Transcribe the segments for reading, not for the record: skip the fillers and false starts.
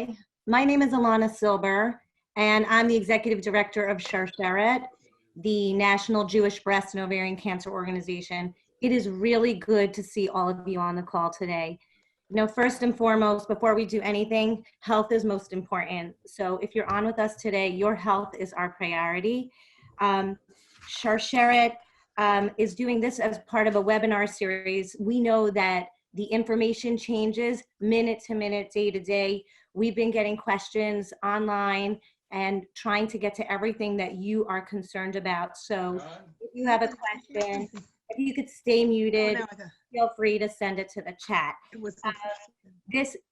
Hi, my name is Alana Silber, and I'm the Executive Director of Surgeries, the National Jewish Breast and Ovarian Cancer Organization. It is really good to see all of you on the call today. You know, first and foremost, before we do anything, health is most important. So if you're on with us today, your health is our priority. Surgeries is doing this as part of a webinar series. We know that the information changes minute to minute, day to day. We've been getting questions online and trying to get to everything that you are concerned about. So if you have a question, if you could stay muted, feel free to send it to the chat.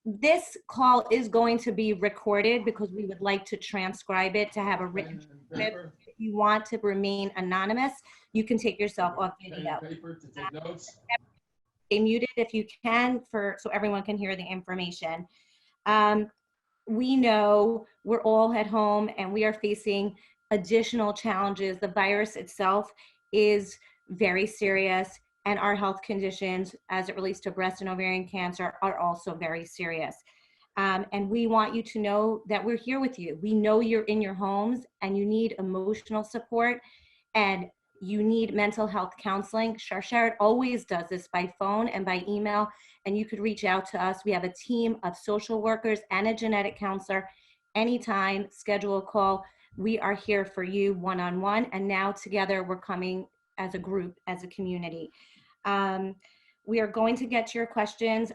This call is going to be recorded because we would like to transcribe it to have a written transcript. If you want to remain anonymous, you can take yourself off video. Stay muted if you can, so everyone can hear the information. We know we're all at home and we are facing additional challenges. The virus itself is very serious, and our health conditions as it relates to breast and ovarian cancer are also very serious. And we want you to know that we're here with you. We know you're in your homes and you need emotional support and you need mental health counseling. Surgeries always does this by phone and by email, and you could reach out to us. We have a team of social workers and a genetic counselor. Anytime, schedule a call. We are here for you one-on-one, and now together we're coming as a group, as a community. We are going to get to your questions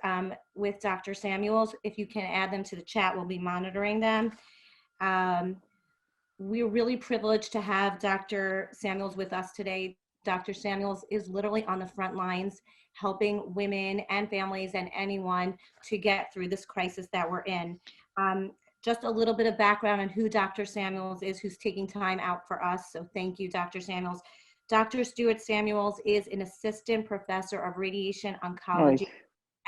with Dr. Samuels. If you can add them to the chat, we'll be monitoring them. We're really privileged to have Dr. Samuels with us today. Dr. Samuels is literally on the front lines, helping women and families and anyone to get through this crisis that we're in. Just a little bit of background on who Dr. Samuels is, who's taking time out for us. So thank you, Dr. Samuels. Dr. Stuart Samuels is an assistant professor of radiation oncology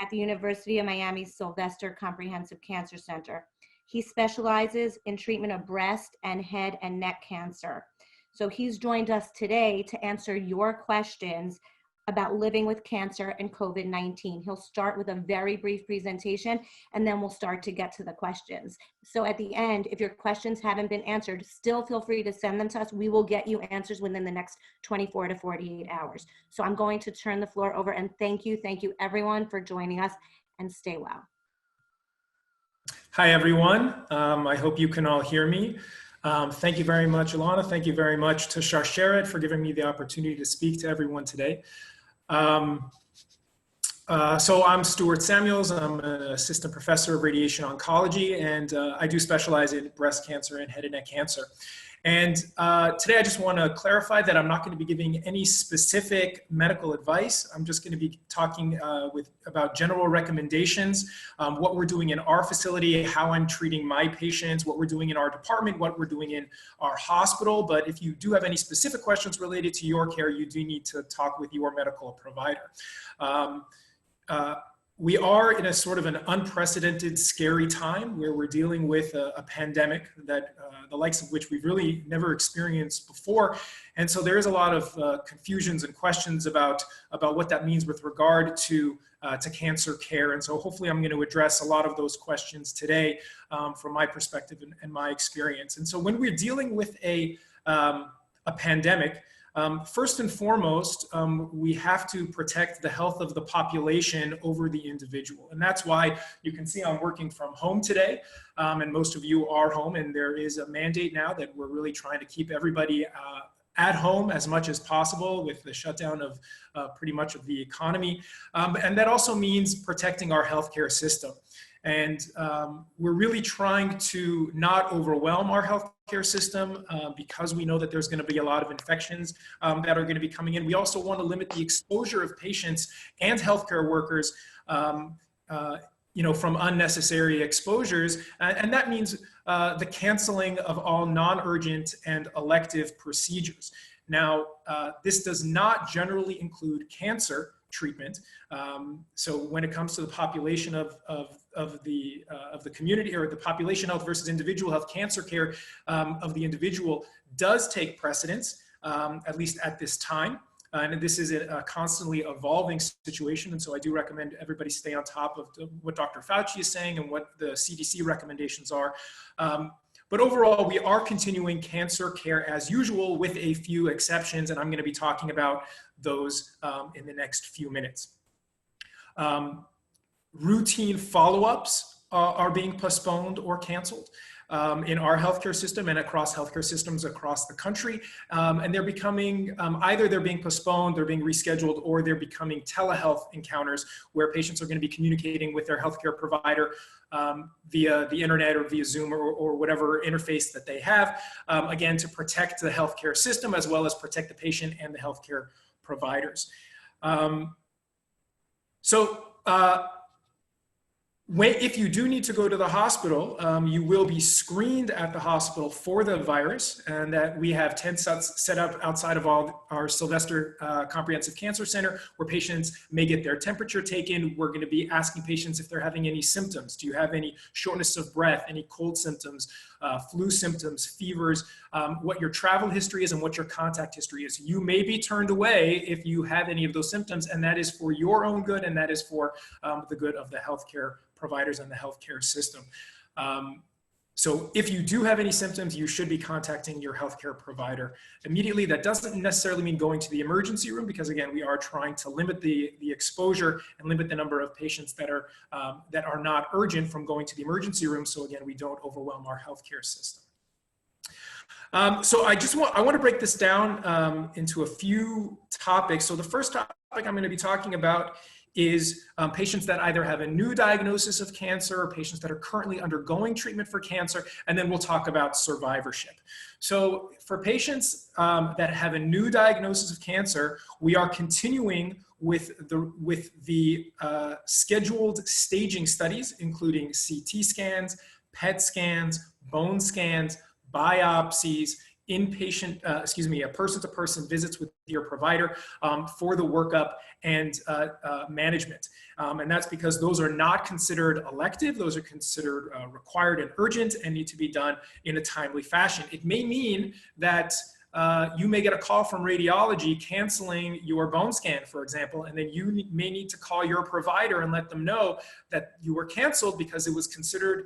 at the University of Miami's Sylvester Comprehensive Cancer Center. He specializes in treatment of breast and head and neck cancer. So he's joined us today to answer your questions about living with cancer and COVID-19. He'll start with a very brief presentation, and then we'll start to get to the questions. So at the end, if your questions haven't been answered, still feel free to send them to us. We will get you answers within the next 24 to 48 hours. So I'm going to turn the floor over, and thank you everyone for joining us, and stay well. Hi, everyone. I hope you can all hear me. Thank you very much, Alana. Thank you very much to Surgeries for giving me the opportunity to speak to everyone today. So I'm Stuart Samuels. I'm an assistant professor of radiation oncology, and I do specialize in breast cancer and head and neck cancer. And today I just want to clarify that I'm not going to be giving any specific medical advice. I'm just going to be talking about general recommendations, what we're doing in our facility, how I'm treating my patients, what we're doing in our department, what we're doing in our hospital. But if you do have any specific questions related to your care, you do need to talk with your medical provider. We are in a sort of an unprecedented, scary time where we're dealing with a pandemic that the likes of which we've really never experienced before. And so there is a lot of confusions and questions about what that means with regard to cancer care. And so hopefully I'm going to address a lot of those questions today from my perspective and my experience. And so when we're dealing with a pandemic, first and foremost, we have to protect the health of the population over the individual. And that's why you can see I'm working from home today, and most of you are home, and there is a mandate now that we're really trying to keep everybody at home as much as possible with the shutdown of pretty much of the economy. And that also means protecting our healthcare system. And we're really trying to not overwhelm our healthcare system because we know that there's going to be a lot of infections that are going to be coming in. We also want to limit the exposure of patients and healthcare workers from unnecessary exposures. And that means the canceling of all non-urgent and elective procedures. Now, this does not generally include cancer treatment. So when it comes to the population of the community, or the population health versus individual health, cancer care of the individual does take precedence, at least at this time. And this is a constantly evolving situation. And so I do recommend everybody stay on top of what Dr. Fauci is saying and what the CDC recommendations are. But overall, we are continuing cancer care as usual with a few exceptions, and I'm going to be talking about those in the next few minutes. Routine follow-ups are being postponed or canceled in our healthcare system and across healthcare systems across the country. And they're becoming, either they're being postponed, they're being rescheduled, or they're becoming telehealth encounters where patients are going to be communicating with their healthcare provider via the internet or via Zoom or whatever interface that they have, again, to protect the healthcare system as well as protect the patient and the healthcare providers. If you do need to go to the hospital, you will be screened at the hospital for the virus, and that we have tents set up outside of our Sylvester Comprehensive Cancer Center where patients may get their temperature taken. We're going to be asking patients if they're having any symptoms. Do you have any shortness of breath, any cold symptoms, flu symptoms, fevers, what your travel history is and what your contact history is. You may be turned away if you have any of those symptoms, and that is for your own good, and that is for the good of the healthcare providers and the healthcare system. So if you do have any symptoms, you should be contacting your healthcare provider immediately. That doesn't necessarily mean going to the emergency room, because again, we are trying to limit the exposure and limit the number of patients that are not urgent from going to the emergency room. So again, we don't overwhelm our healthcare system. So I want to break this down into a few topics. So the first topic I'm going to be talking about is patients that either have a new diagnosis of cancer or patients that are currently undergoing treatment for cancer, and then we'll talk about survivorship. So for patients that have a new diagnosis of cancer, we are continuing with the scheduled staging studies, including CT scans, PET scans, bone scans, biopsies, person-to-person visits with your provider for the workup and management. And that's because those are not considered elective. Those are considered required and urgent and need to be done in a timely fashion. It may mean that you may get a call from radiology canceling your bone scan, for example, and then you may need to call your provider and let them know that you were canceled because it was considered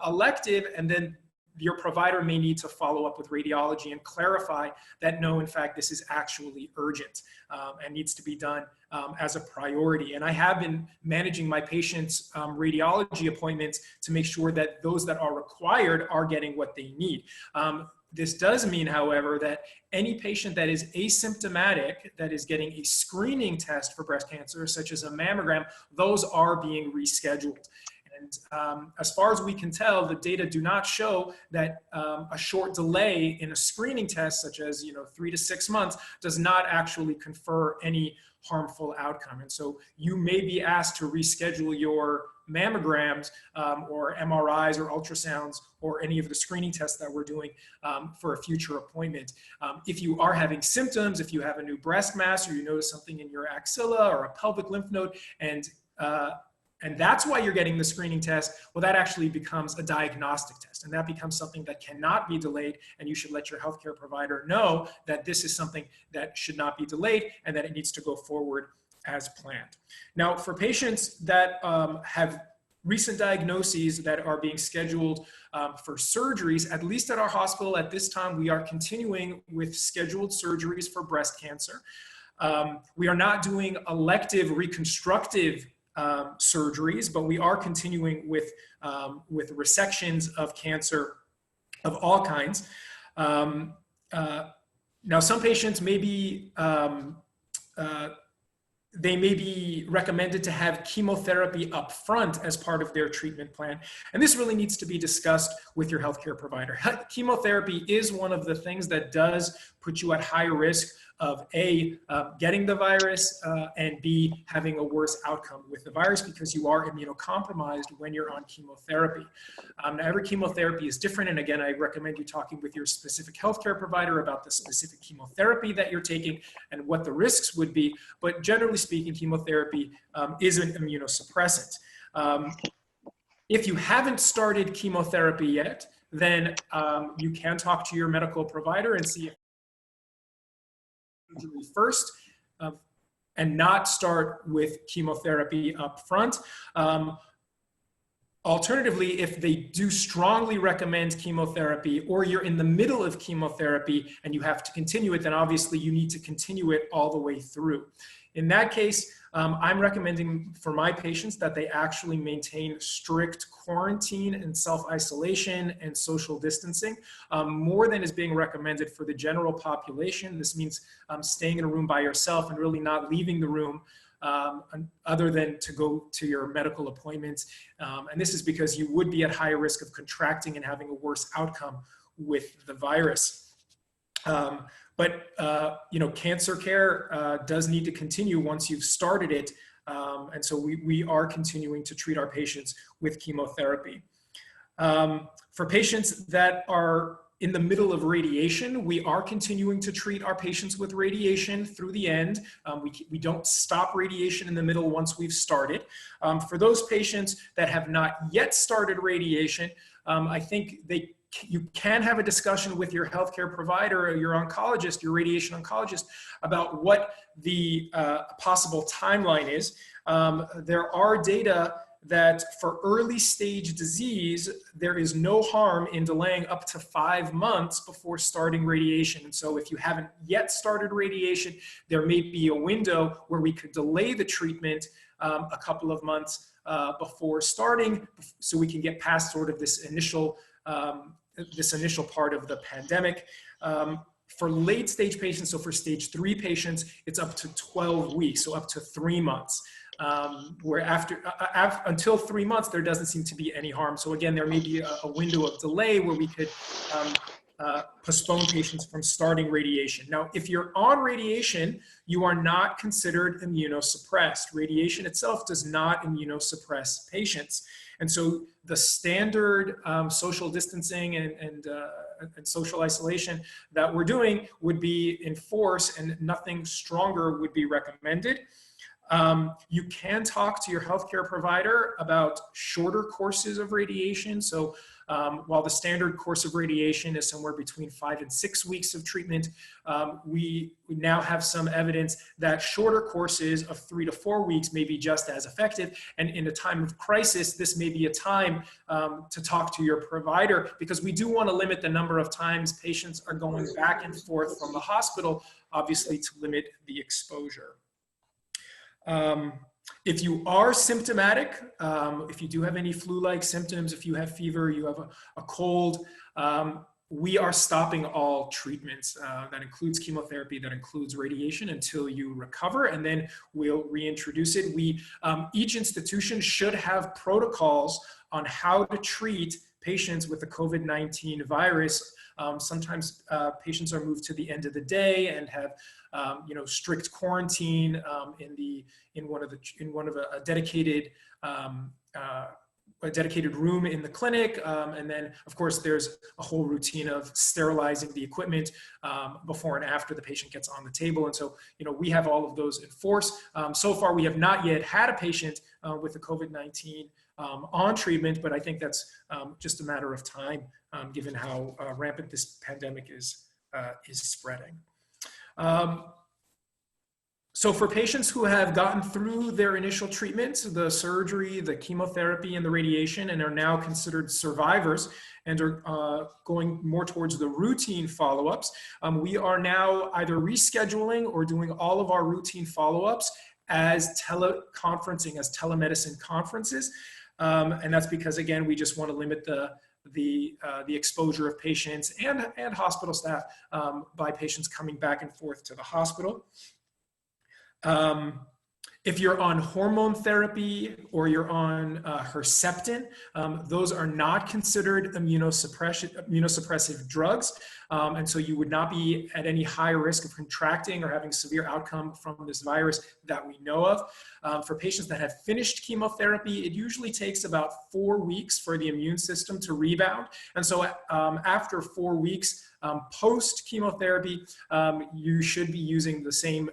elective, and then your provider may need to follow up with radiology and clarify that no, in fact, this is actually urgent and needs to be done as a priority. And I have been managing my patients' radiology appointments to make sure that those that are required are getting what they need. This does mean, however, that any patient that is asymptomatic, that is getting a screening test for breast cancer, such as a mammogram, those are being rescheduled. And as far as we can tell, the data do not show that a short delay in a screening test, such as 3 to 6 months, does not actually confer any harmful outcome. And so you may be asked to reschedule your mammograms or MRIs or ultrasounds or any of the screening tests that we're doing for a future appointment. If you are having symptoms, if you have a new breast mass or you notice something in your axilla or a pelvic lymph node, and that's why you're getting the screening test, well, that actually becomes a diagnostic test, and that becomes something that cannot be delayed, and you should let your healthcare provider know that this is something that should not be delayed and that it needs to go forward as planned. Now, for patients that have recent diagnoses that are being scheduled for surgeries, at least at our hospital at this time, we are continuing with scheduled surgeries for breast cancer. We are not doing elective reconstructive surgeries, but we are continuing with resections of cancer of all kinds. Now, some patients may be they may be recommended to have chemotherapy up front as part of their treatment plan. And this really needs to be discussed with your healthcare provider. Chemotherapy is one of the things that does put you at high risk of A, getting the virus, and B, having a worse outcome with the virus because you are immunocompromised when you're on chemotherapy. Now, every chemotherapy is different, and again, I recommend you talking with your specific healthcare provider about the specific chemotherapy that you're taking and what the risks would be, but generally speaking, chemotherapy is an immunosuppressant. If you haven't started chemotherapy yet, then you can talk to your medical provider and see if surgery first, and not start with chemotherapy up front. Alternatively, if they do strongly recommend chemotherapy, or you're in the middle of chemotherapy and you have to continue it, then obviously you need to continue it all the way through. In that case, I'm recommending for my patients that they actually maintain strict quarantine and self-isolation and social distancing, more than is being recommended for the general population. This means staying in a room by yourself and really not leaving the room other than to go to your medical appointments. And this is because you would be at higher risk of contracting and having a worse outcome with the virus. Cancer care does need to continue once you've started it. And so we are continuing to treat our patients with chemotherapy. For patients that are in the middle of radiation, we are continuing to treat our patients with radiation through the end. We don't stop radiation in the middle once we've started. For those patients that have not yet started radiation, I think you can have a discussion with your healthcare provider, or your oncologist, your radiation oncologist, about what the possible timeline is. There are data that for early stage disease, there is no harm in delaying up to 5 months before starting radiation. And so if you haven't yet started radiation, there may be a window where we could delay the treatment a couple of months before starting, so we can get past sort of this initial part of the pandemic. For late stage patients, so for stage 3 patients, it's up to 12 weeks, so up to 3 months. Where until 3 months, there doesn't seem to be any harm. So again, there may be a window of delay where we could postpone patients from starting radiation. Now, if you're on radiation, you are not considered immunosuppressed. Radiation itself does not immunosuppress patients. And so the standard social distancing and social isolation that we're doing would be in force, and nothing stronger would be recommended. You can talk to your healthcare provider about shorter courses of radiation. So while the standard course of radiation is somewhere between 5 and 6 weeks of treatment, we now have some evidence that shorter courses of 3 to 4 weeks may be just as effective. And in a time of crisis, this may be a time to talk to your provider, because we do want to limit the number of times patients are going back and forth from the hospital, obviously to limit the exposure. If you are symptomatic, if you do have any flu-like symptoms, if you have fever, you have a cold, we are stopping all treatments. That includes chemotherapy, that includes radiation, until you recover, and then we'll reintroduce it. Each institution should have protocols on how to treat patients with the COVID-19 virus. Sometimes patients are moved to the end of the day and have strict quarantine in one of a dedicated room in the clinic, and then of course there's a whole routine of sterilizing the equipment before and after the patient gets on the table. And so we have all of those in force. So far we have not yet had a patient with the COVID-19 on treatment, but I think that's just a matter of time, given how rampant this pandemic is spreading. So for patients who have gotten through their initial treatments, the surgery, the chemotherapy, and the radiation, and are now considered survivors and are going more towards the routine follow-ups, we are now either rescheduling or doing all of our routine follow-ups as teleconferencing, as telemedicine conferences. And that's because, again, we just want to limit the exposure of patients and hospital staff by patients coming back and forth to the hospital. If you're on hormone therapy or you're on Herceptin, those are not considered immunosuppressive drugs. And so you would not be at any high risk of contracting or having severe outcome from this virus that we know of. For patients that have finished chemotherapy, it usually takes about 4 weeks for the immune system to rebound. And so after 4 weeks, post-chemotherapy, you should be using the same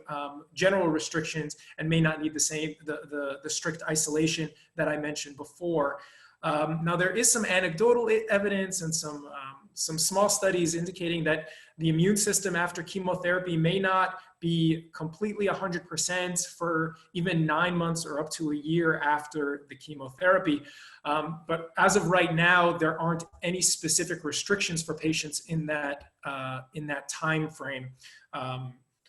general restrictions and may not need the strict isolation that I mentioned before. Now, there is some anecdotal evidence and some small studies indicating that the immune system after chemotherapy may not be completely 100% for even 9 months or up to a year after the chemotherapy. But as of right now, there aren't any specific restrictions for patients in that time frame.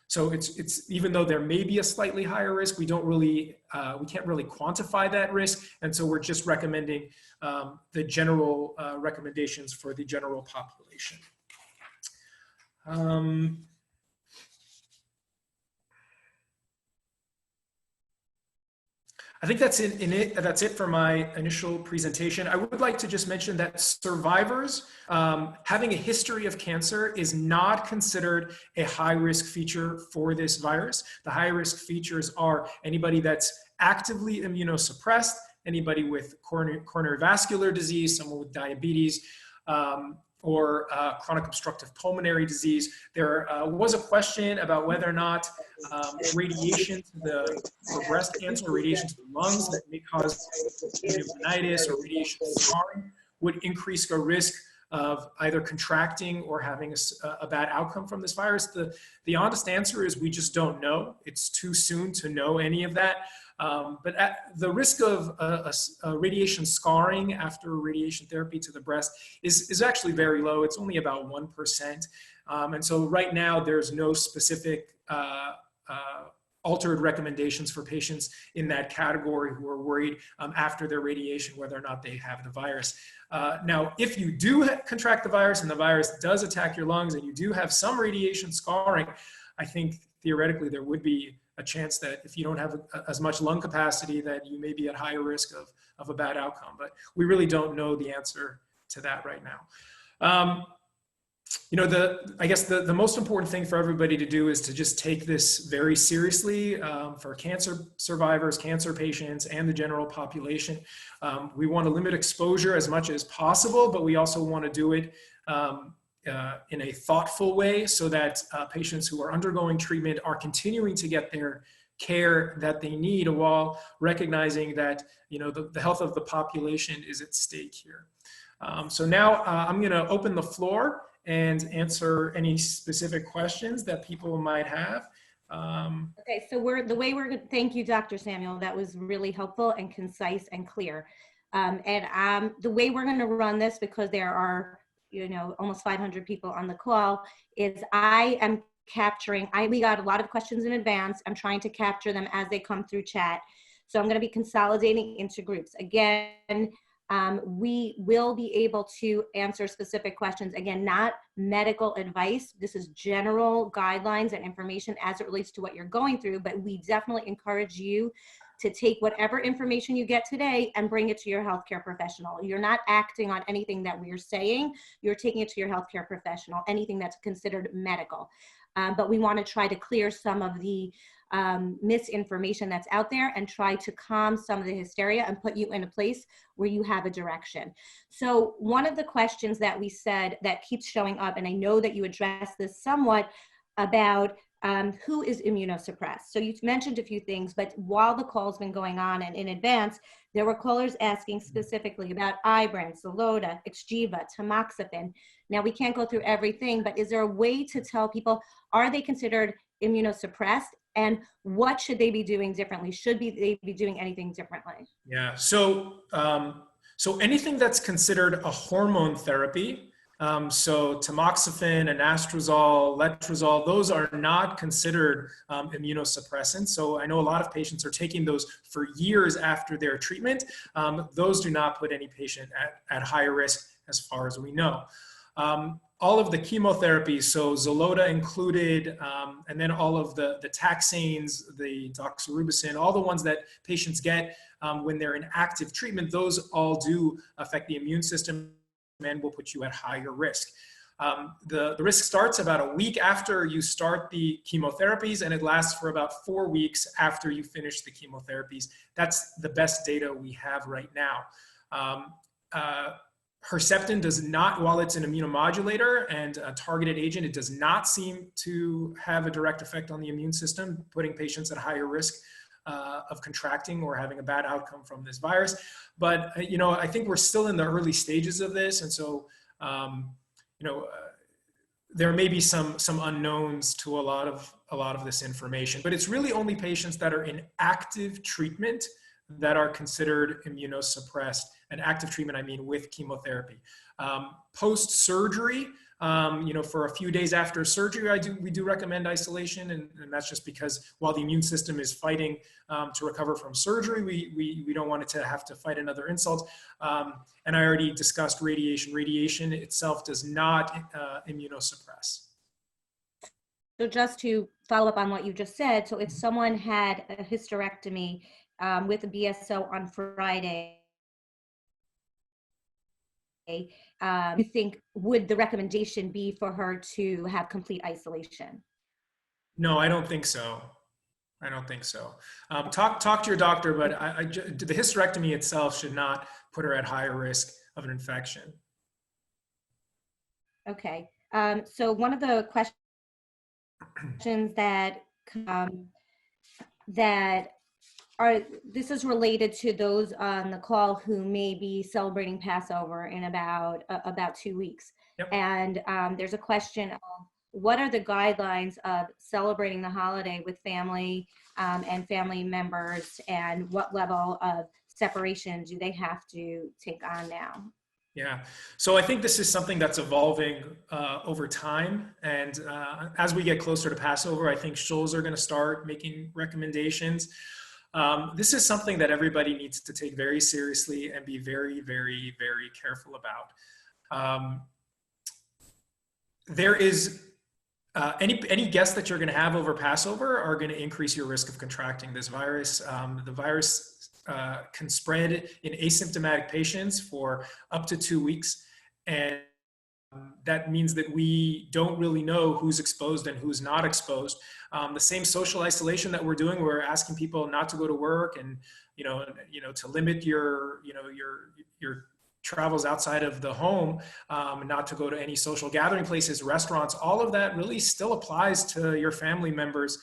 So it's even though there may be a slightly higher risk, we can't really quantify that risk, and so we're just recommending the general recommendations for the general population. I think that's it for my initial presentation. I would like to just mention that survivors having a history of cancer is not considered a high-risk feature for this virus. The high-risk features are anybody that's actively immunosuppressed, anybody with coronary vascular disease, someone with diabetes, or chronic obstructive pulmonary disease. There was a question about whether or not radiation for breast cancer, radiation to the lungs that may cause pneumonitis or radiation scarring would increase the risk of either contracting or having a bad outcome from this virus. The honest answer is we just don't know. It's too soon to know any of that. But the risk of radiation scarring after radiation therapy to the breast is actually very low. It's only about 1%. And so right now, there's no specific altered recommendations for patients in that category who are worried after their radiation whether or not they have the virus. Now, if you do contract the virus and the virus does attack your lungs and you do have some radiation scarring, I think theoretically there would be a chance that if you don't have as much lung capacity that you may be at higher risk of a bad outcome. But we really don't know the answer to that right now. I guess the most important thing for everybody to do is to just take this very seriously for cancer survivors, cancer patients, and the general population. We want to limit exposure as much as possible, but we also want to do it in a thoughtful way so that patients who are undergoing treatment are continuing to get their care that they need while recognizing that the health of the population is at stake here. So now I'm going to open the floor and answer any specific questions that people might have. Okay, so thank you, Dr. Samuel. That was really helpful and concise and clear. The way we're going to run this, because there are almost 500 people on the call, is we got a lot of questions in advance. I'm trying to capture them as they come through chat. So I'm going to be consolidating into groups. Again, we will be able to answer specific questions. Again, not medical advice. This is general guidelines and information as it relates to what you're going through, but we definitely encourage you to take whatever information you get today and bring it to your healthcare professional. You're not acting on anything that we're saying. You're taking it to your healthcare professional, anything that's considered medical. But we want to try to clear some of the misinformation that's out there and try to calm some of the hysteria and put you in a place where you have a direction. So one of the questions that we said that keeps showing up, and I know that you addressed this somewhat, about who is immunosuppressed. So you mentioned a few things, but while the call's been going on and in advance, there were callers asking specifically about Ibrance, Xeloda, Xgeva, tamoxifen. Now we can't go through everything, but is there a way to tell people, are they considered immunosuppressed, and what should they be doing differently? Should they be doing anything differently? Yeah, so anything that's considered a hormone therapy, so tamoxifen, anastrozole, letrozole, those are not considered immunosuppressants. So I know a lot of patients are taking those for years after their treatment. Those do not put any patient at higher risk as far as we know. All of the chemotherapies, so Xeloda included, and then all of the taxanes, the doxorubicin, all the ones that patients get when they're in active treatment, those all do affect the immune system and will put you at higher risk. The risk starts about a week after you start the chemotherapies, and it lasts for about 4 weeks after you finish the chemotherapies. That's the best data we have right now. Herceptin does not, while it's an immunomodulator and a targeted agent, it does not seem to have a direct effect on the immune system, putting patients at higher risk of contracting or having a bad outcome from this virus. But, I think we're still in the early stages of this. And so, there may be some unknowns to a lot of this information, but it's really only patients that are in active treatment that are considered immunosuppressed. And active treatment, I mean with chemotherapy. Post-surgery, for a few days after surgery, we do recommend isolation, and that's just because while the immune system is fighting to recover from surgery, we don't want it to have to fight another insult. And I already discussed radiation. Radiation itself does not immunosuppress. So just to follow up on what you just said, so if someone had a hysterectomy with a BSO on Friday, you think, would the recommendation be for her to have complete isolation? No, I don't think so. I don't think so. Talk to your doctor, but the hysterectomy itself should not put her at higher risk of an infection. Okay. So one of the questions this is related to those on the call who may be celebrating Passover in about 2 weeks. Yep. And there's a question of what are the guidelines of celebrating the holiday with family and family members, and what level of separation do they have to take on now? Yeah, so I think this is something that's evolving over time. And as we get closer to Passover, I think schools are going to start making recommendations. This is something that everybody needs to take very seriously and be very, very, very careful about. There is any guests that you're going to have over Passover are going to increase your risk of contracting this virus. The virus can spread in asymptomatic patients for up to 2 weeks. And that means that we don't really know who's exposed and who's not exposed. The same social isolation that we're doing, we're asking people not to go to work and, to limit your travels outside of the home, not to go to any social gathering places, restaurants, all of that really still applies to your family members.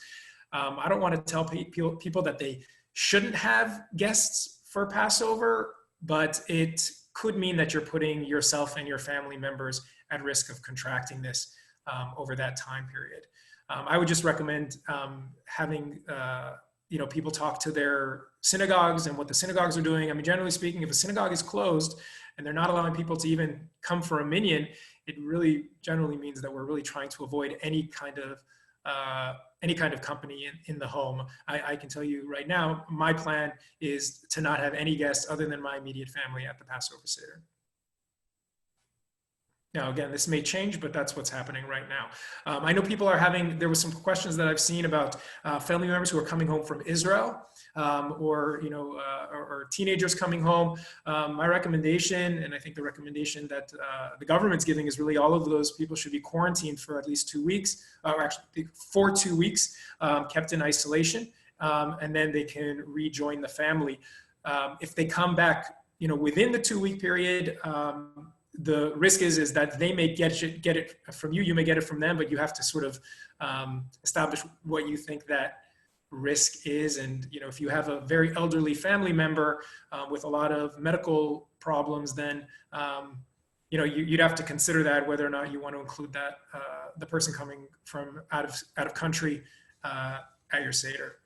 I don't want to tell people that they shouldn't have guests for Passover, but it could mean that you're putting yourself and your family members at risk of contracting this over that time period. I would just recommend having people talk to their synagogues and what the synagogues are doing. I mean, generally speaking, if a synagogue is closed and they're not allowing people to even come for a minyan, it really generally means that we're really trying to avoid any kind of company in the home. I can tell you right now, my plan is to not have any guests other than my immediate family at the Passover Seder. Now, again, this may change, but that's what's happening right now. I know people are there was some questions that I've seen about family members who are coming home from Israel or teenagers coming home. My recommendation, and I think the recommendation that the government's giving, is really all of those people should be quarantined for at least 2 weeks, or actually for 2 weeks, kept in isolation, and then they can rejoin the family. If they come back, within the 2-week period, the risk is that they may get it from you, you may get it from them, but you have to sort of establish what you think that risk is. And, if you have a very elderly family member with a lot of medical problems, then, you'd have to consider that, whether or not you want to include that, the person coming from out of country at your Seder.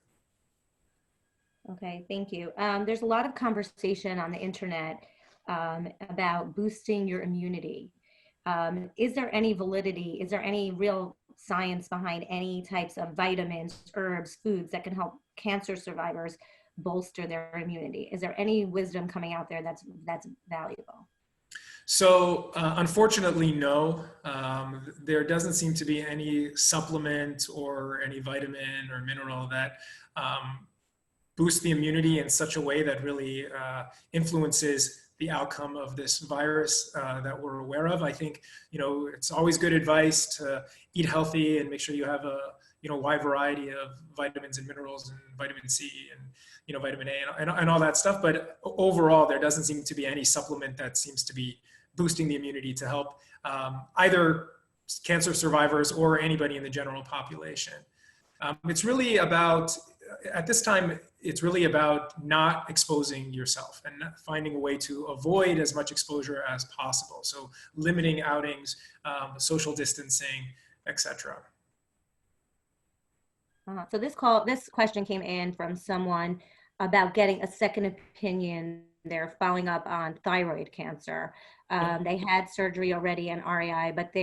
Okay, thank you. There's a lot of conversation on the internet about boosting your immunity. Is there any validity? Is there any real science behind any types of vitamins, herbs, foods that can help cancer survivors bolster their immunity? Is there any wisdom coming out there that's valuable? So unfortunately, no. There doesn't seem to be any supplement or any vitamin or mineral that boosts the immunity in such a way that really influences the outcome of this virus that we're aware of. I think, it's always good advice to eat healthy and make sure you have a, wide variety of vitamins and minerals and vitamin C and, vitamin A and all that stuff. But overall, there doesn't seem to be any supplement that seems to be boosting the immunity to help either cancer survivors or anybody in the general population. It's really about at this time, it's really about not exposing yourself and finding a way to avoid as much exposure as possible. So limiting outings, social distancing, etc. So this question came in from someone about getting a second opinion. They're following up on thyroid cancer. They had surgery already and RAI, but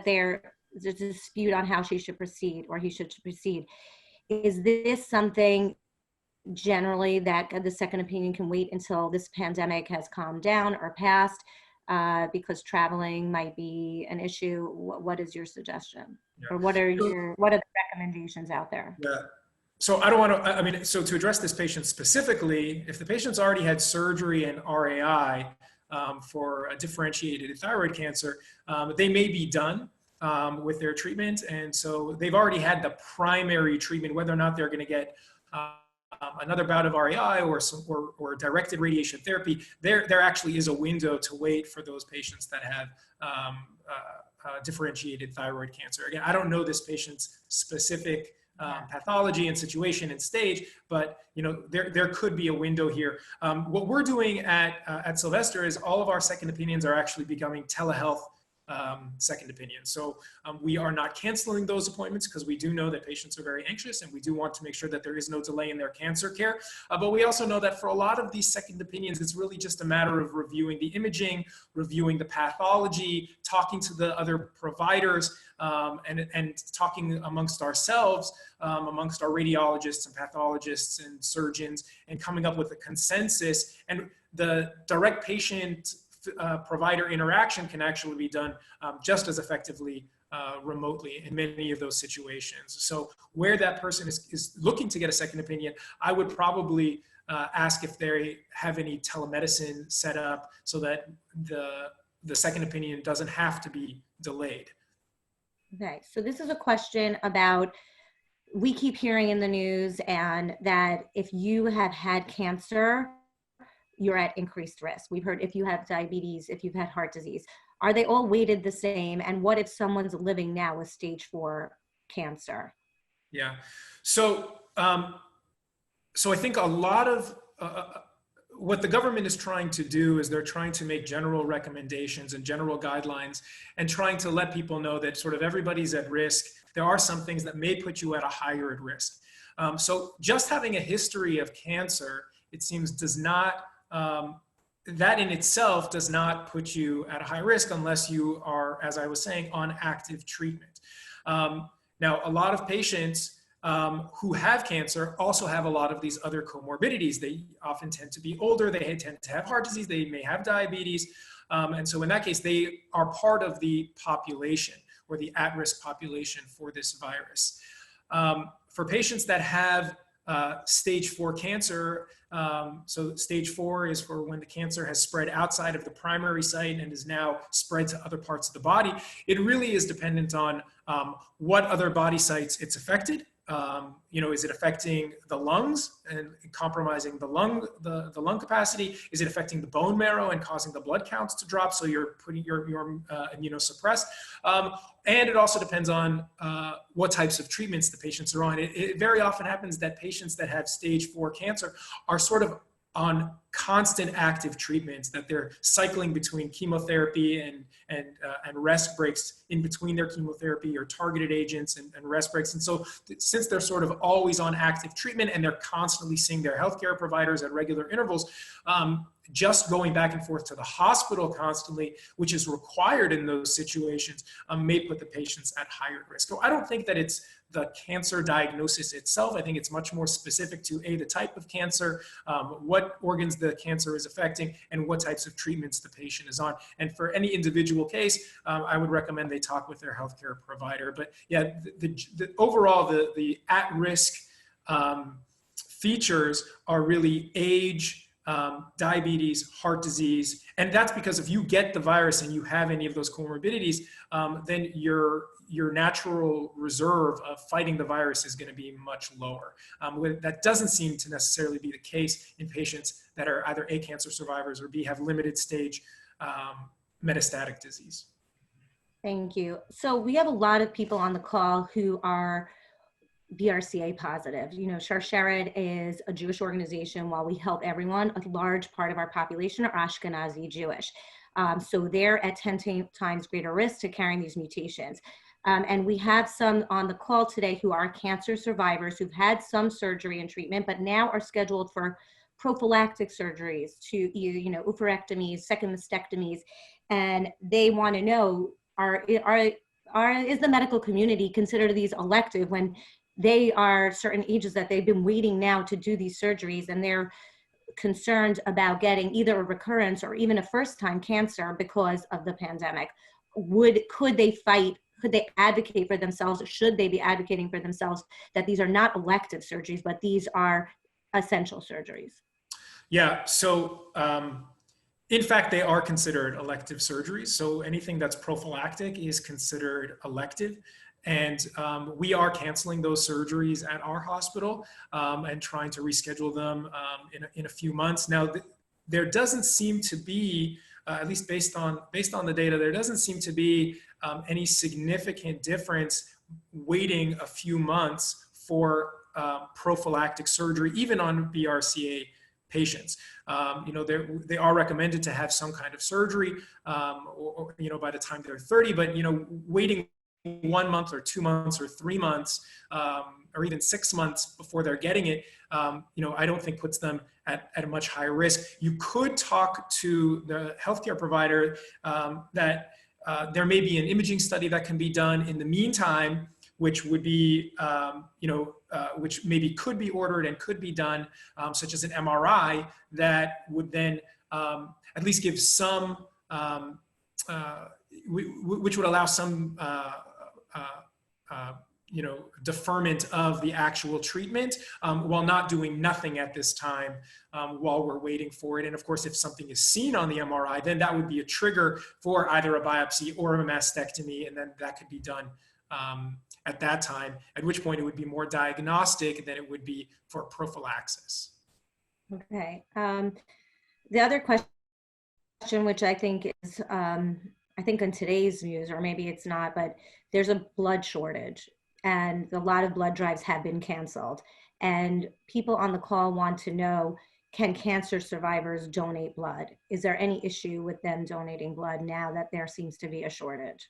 there's a dispute on how she should proceed or he should proceed. Is this something generally that the second opinion can wait until this pandemic has calmed down or passed, because traveling might be an issue? What is your suggestion? Yeah. Or what are the recommendations out there? Yeah. So I don't want to, I mean, so to address this patient specifically, if the patient's already had surgery and RAI for a differentiated thyroid cancer, they may be done with their treatment. And so they've already had the primary treatment, whether or not they're going to get another bout of RAI or directed radiation therapy. There actually is a window to wait for those patients that have differentiated thyroid cancer. Again, I don't know this patient's specific pathology and situation and stage, but there could be a window here. What we're doing at Sylvester is all of our second opinions are actually becoming telehealth second opinion. So we are not canceling those appointments because we do know that patients are very anxious and we do want to make sure that there is no delay in their cancer care. But we also know that for a lot of these second opinions, it's really just a matter of reviewing the imaging, reviewing the pathology, talking to the other providers, and talking amongst ourselves, amongst our radiologists and pathologists and surgeons, and coming up with a consensus. And the direct patient provider interaction can actually be done just as effectively remotely in many of those situations. So where that person is looking to get a second opinion, I would probably ask if they have any telemedicine set up so that the second opinion doesn't have to be delayed. Okay, so this is a question about, we keep hearing in the news and that if you have had cancer, you're at increased risk. We've heard if you have diabetes, if you've had heart disease. Are they all weighted the same? And what if someone's living now with stage 4 cancer? Yeah. So I think a lot of what the government is trying to do is they're trying to make general recommendations and general guidelines and trying to let people know that sort of everybody's at risk. There are some things that may put you at a higher risk. So just having a history of cancer, it seems, does not, that in itself does not put you at a high risk unless you are, as I was saying, on active treatment. Now, a lot of patients who have cancer also have a lot of these other comorbidities. They often tend to be older, they tend to have heart disease, they may have diabetes. And so in that case, they are part of the population or the at-risk population for this virus. For patients that have stage 4 cancer, so stage 4 is for when the cancer has spread outside of the primary site and is now spread to other parts of the body. It really is dependent on what other body sites it's affected. Is it affecting the lungs and compromising the lung capacity? Is it affecting the bone marrow and causing the blood counts to drop? So you're immunosuppressed. And it also depends on what types of treatments the patients are on. It very often happens that patients that have stage 4 cancer are sort of on constant active treatments, that they're cycling between chemotherapy and rest breaks in between their chemotherapy, or targeted agents and rest breaks. And so since they're sort of always on active treatment and they're constantly seeing their healthcare providers at regular intervals, just going back and forth to the hospital constantly, which is required in those situations, may put the patients at higher risk. So I don't think that it's the cancer diagnosis itself. I think it's much more specific to the type of cancer, what organs the cancer is affecting, and what types of treatments the patient is on. And for any individual case, I would recommend they talk with their healthcare provider. But yeah, overall, the at-risk features are really age, diabetes, heart disease. And that's because if you get the virus and you have any of those comorbidities, then your natural reserve of fighting the virus is going to be much lower. That doesn't seem to necessarily be the case in patients that are either A, cancer survivors, or B, have limited stage metastatic disease. Thank you. So we have a lot of people on the call who are BRCA positive. You know, Sharsheret is a Jewish organization. While we help everyone, a large part of our population are Ashkenazi Jewish. So they're at 10 times greater risk to carrying these mutations. And we have some on the call today who are cancer survivors who've had some surgery and treatment, but now are scheduled for prophylactic surgeries, to you know, oophorectomies, second mastectomies, and they want to know, is the medical community consider these elective when they are certain ages that they've been waiting now to do these surgeries, and they're concerned about getting either a recurrence or even a first-time cancer because of the pandemic. Could they advocate for themselves, or should they be advocating for themselves that these are not elective surgeries, but these are essential surgeries? Yeah, so in fact, they are considered elective surgeries. So anything that's prophylactic is considered elective. And we are canceling those surgeries at our hospital and trying to reschedule them in a few months. Now, there doesn't seem to be, at least based on the data, there doesn't seem to be any significant difference waiting a few months for prophylactic surgery, even on BRCA patients. You know, they are recommended to have some kind of surgery, or you know, by the time they're 30. But you know, waiting 1 month or 2 months or 3 months, or even 6 months before they're getting it, you know, I don't think puts them at a much higher risk. You could talk to the healthcare provider that there may be an imaging study that can be done in the meantime, which would be, you know, which maybe could be ordered and could be done, such as an MRI, that would then at least give some, which would allow some, you know, deferment of the actual treatment, while not doing nothing at this time while we're waiting for it. And of course, if something is seen on the MRI, then that would be a trigger for either a biopsy or a mastectomy, and then that could be done at that time, at which point it would be more diagnostic than it would be for prophylaxis. Okay. The other question, which I think is, I think in today's news, or maybe it's not, but there's a blood shortage and a lot of blood drives have been canceled. And people on the call want to know, can cancer survivors donate blood? Is there any issue with them donating blood now that there seems to be a shortage?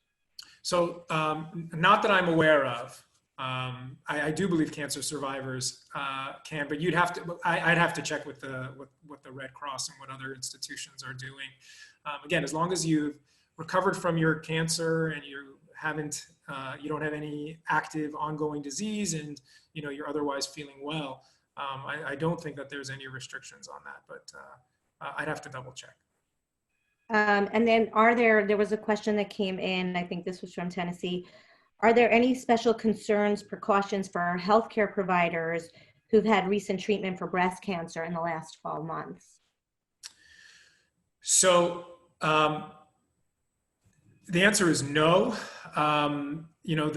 So not that I'm aware of. I do believe cancer survivors can, but I'd have to check with what the Red Cross and what other institutions are doing. Again, as long as you've recovered from your cancer and you don't have any active ongoing disease, and you know, you're otherwise feeling well, I don't think that there's any restrictions on that, but I'd have to double check. And then there was a question that came in, I think this was from Tennessee. Are there any special concerns, precautions for our healthcare providers who've had recent treatment for breast cancer in the last 12 months? So the answer is no. You know,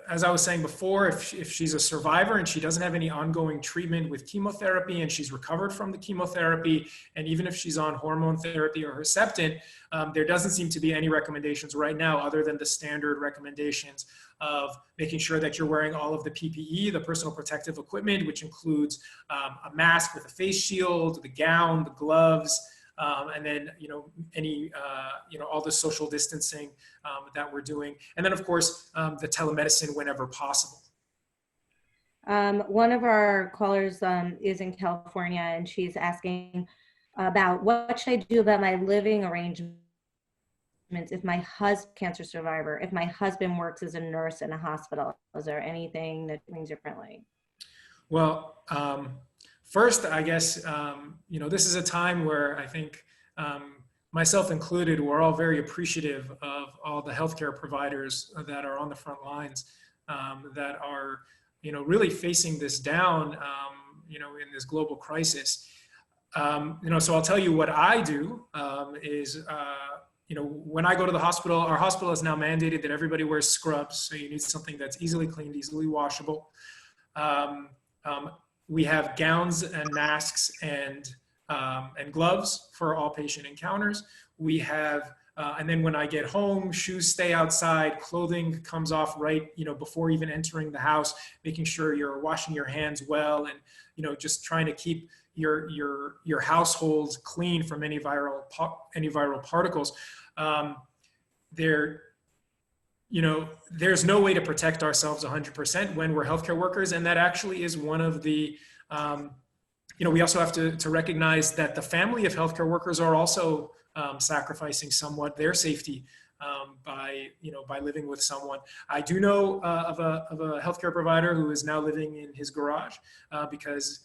as I was saying before, if she's a survivor and she doesn't have any ongoing treatment with chemotherapy and she's recovered from the chemotherapy, and even if she's on hormone therapy or Herceptin, there doesn't seem to be any recommendations right now other than the standard recommendations of making sure that you're wearing all of the PPE, the personal protective equipment, which includes a mask with a face shield, the gown, the gloves, and then, you know, any, you know, all the social distancing that we're doing. And then, of course, the telemedicine whenever possible. One of our callers is in California, and she's asking about what should I do about my living arrangements if my husband, cancer survivor, if my husband works as a nurse in a hospital. Is there anything that means differently? Well, first, I guess, you know, this is a time where I think, myself included, we're all very appreciative of all the healthcare providers that are on the front lines, that are, you know, really facing this down, you know, in this global crisis. You know, so I'll tell you what I do is, you know, when I go to the hospital, our hospital has now mandated that everybody wears scrubs. So you need something that's easily cleaned, easily washable. We have gowns and masks and gloves for all patient encounters. We have And then when I get home, shoes stay outside, clothing comes off right, before even entering the house, making sure you're washing your hands well, and, just trying to keep your household clean from any viral particles. There, there's no way to protect ourselves 100% when we're healthcare workers. And that actually is one of the, we also have to recognize that the family of healthcare workers are also sacrificing somewhat their safety by living with someone. I do know of a healthcare provider who is now living in his garage because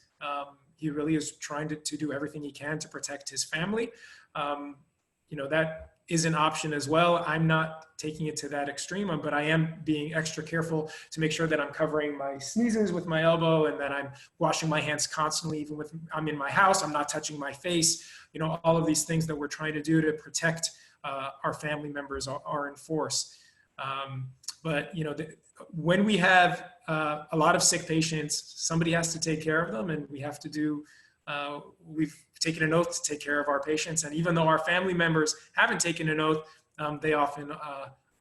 he really is trying to do everything he can to protect his family. That is an option as well. I'm not taking it to that extreme, but I am being extra careful to make sure that I'm covering my sneezes with my elbow, and that I'm washing my hands constantly, even when I'm in my house. I'm not touching my face. All of these things that we're trying to do to protect our family members are in force. But when we have a lot of sick patients, somebody has to take care of them, and we have to do, we've taken an oath to take care of our patients. And even though our family members haven't taken an oath, they often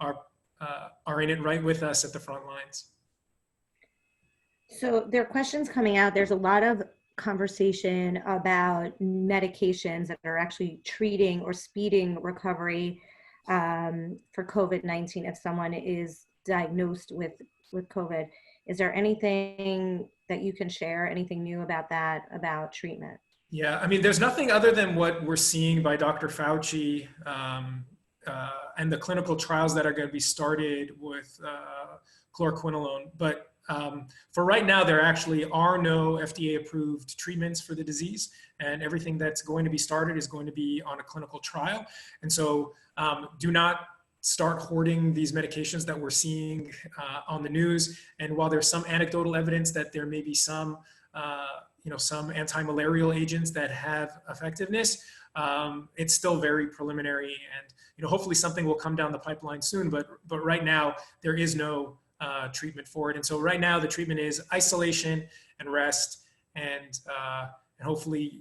are in it right with us at the front lines. So there are questions coming out. There's a lot of conversation about medications that are actually treating or speeding recovery for COVID-19 if someone is diagnosed with COVID. Is there anything that you can share, anything new about that, about treatment? Yeah, I mean, there's nothing other than what we're seeing by Dr. Fauci and the clinical trials that are going to be started with chloroquinolone. But for right now, there actually are no FDA-approved treatments for the disease, and everything that's going to be started is going to be on a clinical trial. And so do not start hoarding these medications that we're seeing on the news. And while there's some anecdotal evidence that there may be some some anti-malarial agents that have effectiveness, it's still very preliminary, and hopefully something will come down the pipeline soon. But right now there is no treatment for it, and so right now the treatment is isolation and rest, and hopefully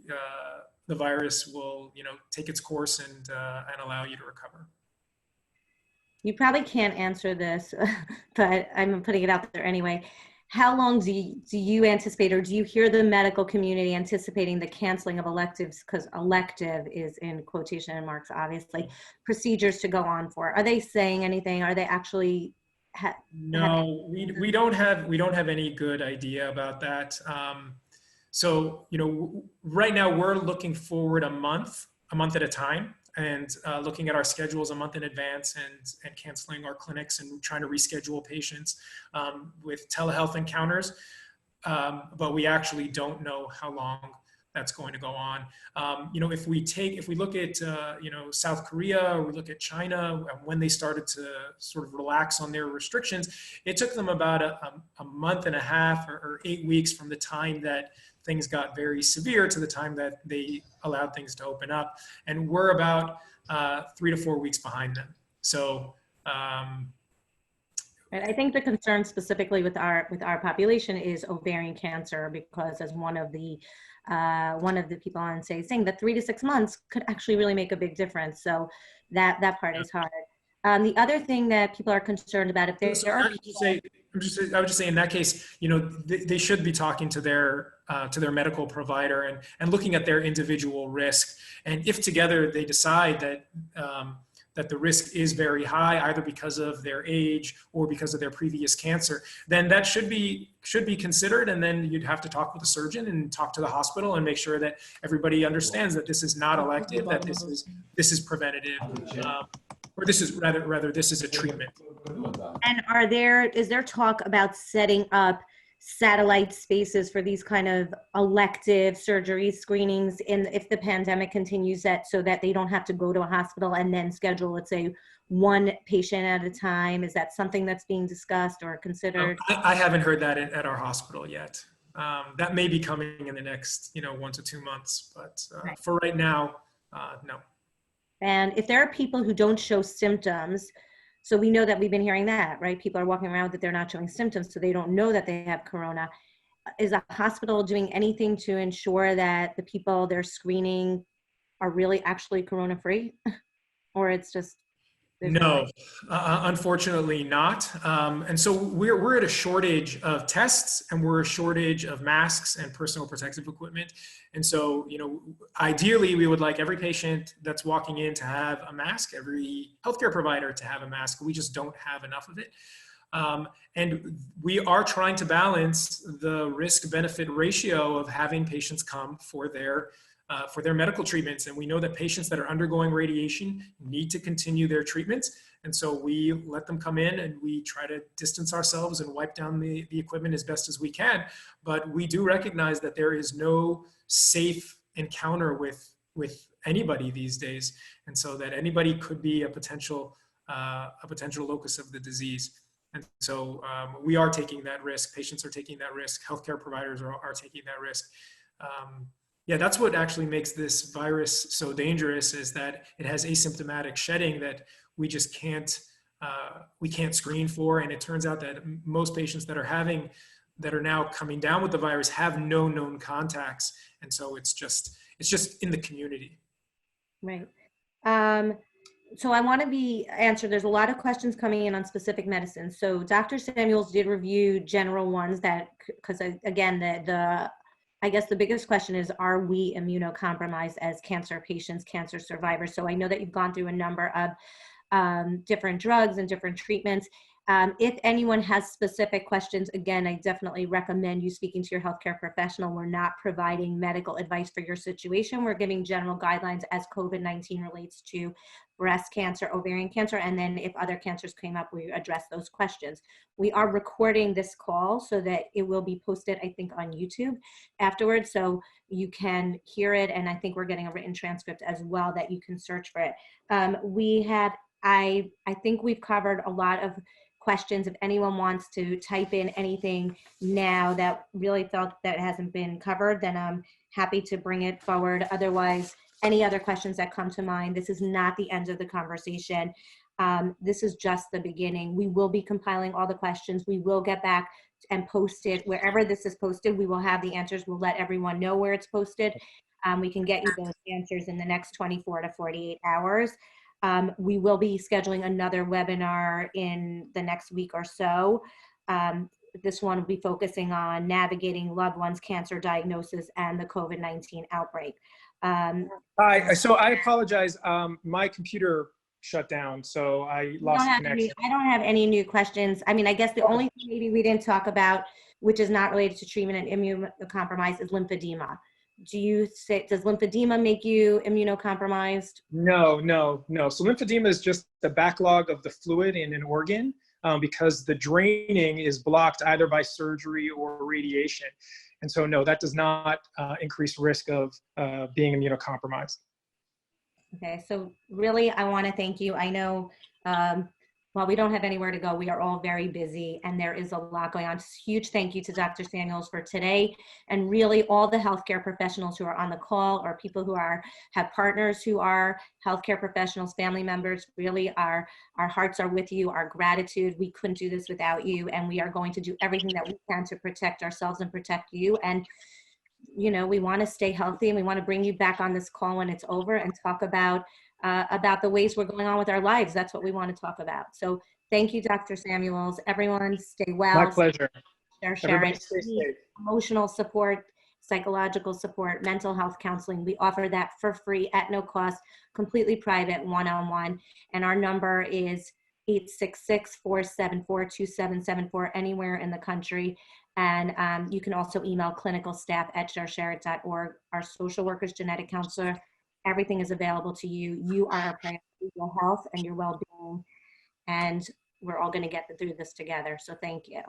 the virus will take its course and allow you to recover. You probably can't answer this, but I'm putting it out there anyway. How long do you anticipate, or do you hear the medical community anticipating the canceling of electives, because elective is in quotation marks, obviously, procedures to go on for? Are they saying anything? Are they actually? No, we don't have any good idea about that. So right now we're looking forward a month at a time, and looking at our schedules a month in advance, and canceling our clinics and trying to reschedule patients with telehealth encounters. But we actually don't know how long that's going to go on. If we look at South Korea, or we look at China, when they started to sort of relax on their restrictions, it took them about a month and a half or 8 weeks from the time that things got very severe to the time that they allowed things to open up. And we're about 3 to 4 weeks behind them. So, and I think the concern specifically with our population is ovarian cancer, because as one of the people on saying that 3 to 6 months could actually really make a big difference. So that part is hard. The other thing that people are concerned about, if there are, I would just say in that case, they should be talking to their medical provider and looking at their individual risk. And if together they decide that the risk is very high, either because of their age or because of their previous cancer, then that should be considered. And then you'd have to talk with the surgeon and talk to the hospital and make sure that everybody understands that this is not elective, that this is preventative, or this is rather this is a treatment. And is there talk about setting up satellite spaces for these kind of elective surgery screenings if the pandemic continues, so that they don't have to go to a hospital and then schedule, let's say, one patient at a time? Is that something that's being discussed or considered? I haven't heard that at our hospital yet. That may be coming in the next 1 to 2 months, but right. For right now, no. And if there are people who don't show symptoms, so we know that we've been hearing that, right? People are walking around that they're not showing symptoms, so they don't know that they have corona. Is the hospital doing anything to ensure that the people they're screening are really actually corona-free? Or it's just No, unfortunately not. And so we're at a shortage of tests, and we're a shortage of masks and personal protective equipment. And so, ideally we would like every patient that's walking in to have a mask, every healthcare provider to have a mask. We just don't have enough of it. And we are trying to balance the risk-benefit ratio of having patients come for their medical treatments. And we know that patients that are undergoing radiation need to continue their treatments. And so we let them come in and we try to distance ourselves and wipe down the equipment as best as we can. But we do recognize that there is no safe encounter with anybody these days. And so that anybody could be a potential locus of the disease. And so we are taking that risk. Patients are taking that risk. Healthcare providers are taking that risk. Yeah, that's what actually makes this virus so dangerous, is that it has asymptomatic shedding that we just can't screen for. And it turns out that most patients that are now coming down with the virus have no known contacts. And so it's just in the community. Right. So I want to answer, there's a lot of questions coming in on specific medicines. So Dr. Samuels did review general ones because again, I guess the biggest question is, are we immunocompromised as cancer patients, cancer survivors? So I know that you've gone through a number of different drugs and different treatments. If anyone has specific questions, again, I definitely recommend you speaking to your healthcare professional. We're not providing medical advice for your situation. We're giving general guidelines as COVID-19 relates to breast cancer, ovarian cancer, and then if other cancers came up, we address those questions. We are recording this call so that it will be posted, I think, on YouTube afterwards, so you can hear it, and I think we're getting a written transcript as well that you can search for it. I think we've covered a lot of questions. If anyone wants to type in anything now that really felt that hasn't been covered, then I'm happy to bring it forward. Otherwise, any other questions that come to mind, this is not the end of the conversation. This is just the beginning. We will be compiling all the questions. We will get back and post it wherever this is posted. We will have the answers. We'll let everyone know where it's posted. We can get you those answers in the next 24 to 48 hours. We will be scheduling another webinar in the next week or so. This one will be focusing on navigating loved ones' cancer diagnosis and the COVID-19 outbreak. Hi, so I apologize. My computer shut down, so I lost connection. I don't have any new questions. I mean, I guess the only thing maybe we didn't talk about, which is not related to treatment and immunocompromised, is lymphedema. Does lymphedema make you immunocompromised? No. So lymphedema is just the backlog of the fluid in an organ because the draining is blocked either by surgery or radiation. And so no, that does not increase risk of being immunocompromised. Okay, so really I want to thank you. I know while we don't have anywhere to go, we are all very busy and there is a lot going on. Huge thank you to Dr. Samuels for today, and really all the healthcare professionals who are on the call, or people who have partners who are healthcare professionals, family members. Really our hearts are with you, our gratitude. We couldn't do this without you, and we are going to do everything that we can to protect ourselves and protect you. And we want to stay healthy, and we want to bring you back on this call when it's over and talk about the ways we're going on with our lives. That's what we want to talk about. So thank you, Dr. Samuels. Everyone stay well. My pleasure. Everybody stay safe. Emotional support, psychological support, mental health counseling. We offer that for free at no cost, completely private, one-on-one. And our number is 866-474-2774 anywhere in the country. And you can also email clinicalstaff@sharesharit.org. Our social workers, genetic counselor, everything is available to you. You are our priority, your health and your well-being. And we're all going to get through this together. So thank you.